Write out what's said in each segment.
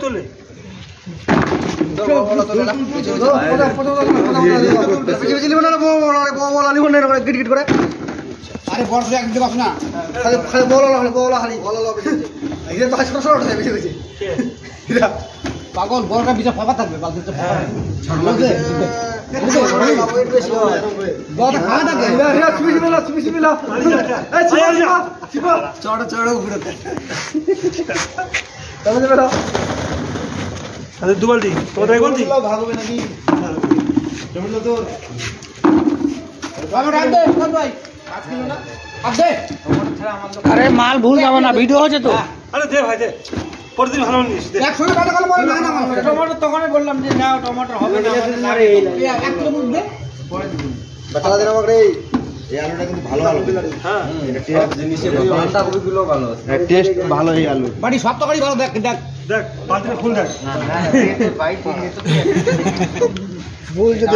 তুলে আরে বড় একদিন বাস না খালি বল পাগল বড়টা বিচার ফাঁকা থাকবে বালতিতে দু বালতি তোমার এক বালতি ভাগবে নাকি তোর আরে মাল ভুল যাবো না, ভিডিও হচ্ছে তো। আরে দে ভাই দে, প্রতিদিন ভালো নিস দে। টমেটো তখনই বললাম যে নাও টমেটো হবে না, এক কিলো মুখ দে পরে দিবি বাচ্চা দেন আমাকে এই আলুটা কিন্তু ভালো আলু। হ্যাঁ এটা টেস্ট জিনিসে বাঁধা কপি গুলো ভালো আছে, টেস্ট ভালো এই আলু বাড়ি সব তরকারি ভালো। দেখ দেখ দেখ বালতিটা ফুল দেখ। ভুল যদি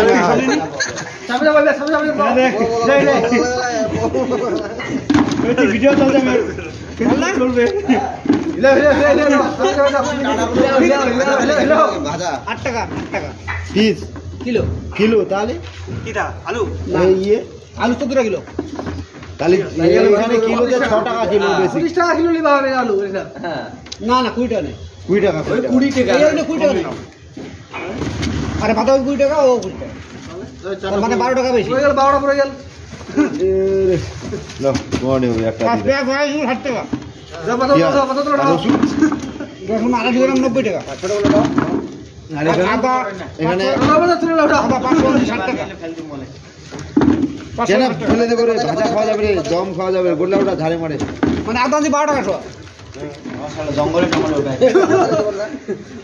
ভিডিও চলছে চলবে। 8 টাকা পিস কিলো। কিলো তাহলে কিটা আলু এই ইয়ে আলু 14 কিলো। তাহলে এখানে কিলোতে 6 টাকা কিলো বেশি। 30 টাকা কিলো নিবা হবে আলু এটা। হ্যাঁ না না 20 টাকা নেই। 20 টাকা 20 টাকা। এই 20 টাকা নেই। আরে বাতাবি 20 টাকা ও 20 টাকা। মানে 12 টাকা বেশি। হয়ে গেল 12 টা পড়ে গেল। লো মনে হবে একটা পাঁচ দিন টাকা 60 টাকা। রসুন আড়াই গ্রাম 90 টাকা। আর এখানে এখানে আদা 560 টাকা। কেন ফেলে দেবে রে? ভাজা খাওয়া যাবে রে, দম খাওয়া যাবে, গোল্লা ওটা ঝাড়ে মারে। মানে আদা 12 টাকা শো। জঙ্গলে টমাটো ওটা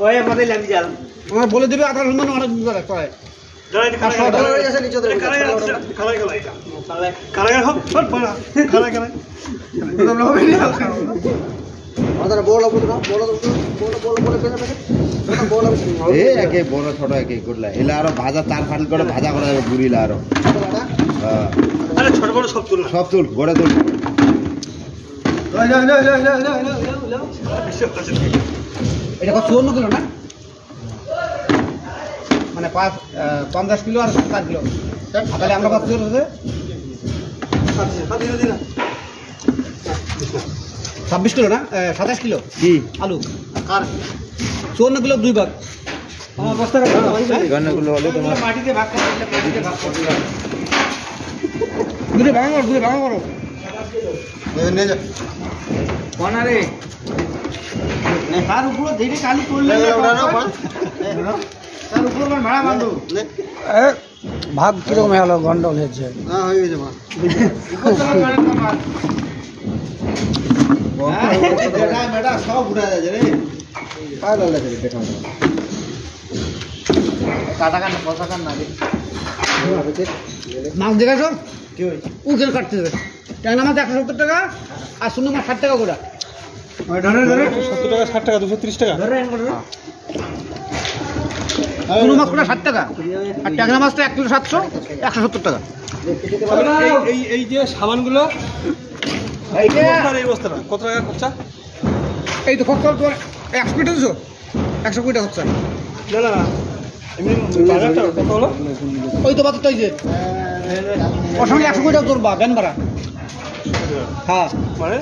ওই আমাদের লাগি জাল। আমার বলে দিবে আদা রসুন অনেক দিবে করে। জয় খালা খালা হয়ে গেছে নিচে ধরে খালা খালা খালা হোক সব বড় খালা খালা বড় হবে না। আমাদের বড় এ একে বড় ছোট একে গোল্লা এলা আরো ভাজা তার ফাল করে ভাজা করা যাবে গুড়িলা আরো। হ্যাঁ আরে ছোট বড় সব তুল সব তুল গড়ে তুল। এটা কত 54 কিলো না? মানে 50 কিলো আর 7 কিলো। তাহলে আমরা কত কিলো আছে? 26 কিলো না? 27 কিলো কি আলু আর 54 কিলো 2 ভাগ। আমার বস্তা রাখো গান্নাগুলো হলে তোমার মাটিতে ভাগ করতে, মাটিতে ভাগ করতে। দুটো ভাগ করো। নে যা কোনারে তার উপর ধীরে কালি করলে তার উপর ভাড়া বাঁধো। ভাগ কিরকম হলো? গন্ডল হয়েছে। হ্যাঁ হয়ে গেছে মা বেটা সব উঠা যাচ্ছে রে। কাজ লাগে রে দেখা কাটা কাটা পয়সা কাট না রে। মাছ দেখাছো কি হই উকেল কাটতে দেবে। ট্যাংরা মাছ 170 টাকা আর শূন্য মাছ 60 টাকা করে। ধরে 70 টাকা 60 টাকা 230 টাকা শূন্য মাছ করে 60 টাকা আর ট্যাংরা মাছটা 1 কিলো 700 170 টাকা। এই যে সামানগুলো এইটা এই বস্তাটা কত টাকা খরচা? এই তো কত তোর 100 পিটা দিছো 120 টাকা খরচা। না না এমনি বাজারটা কত হলো? ওই তো বাজারটা এই যে ওর সঙ্গে 120 টাকা তোর ভ্যান ভাড়া। হ্যাঁ মানে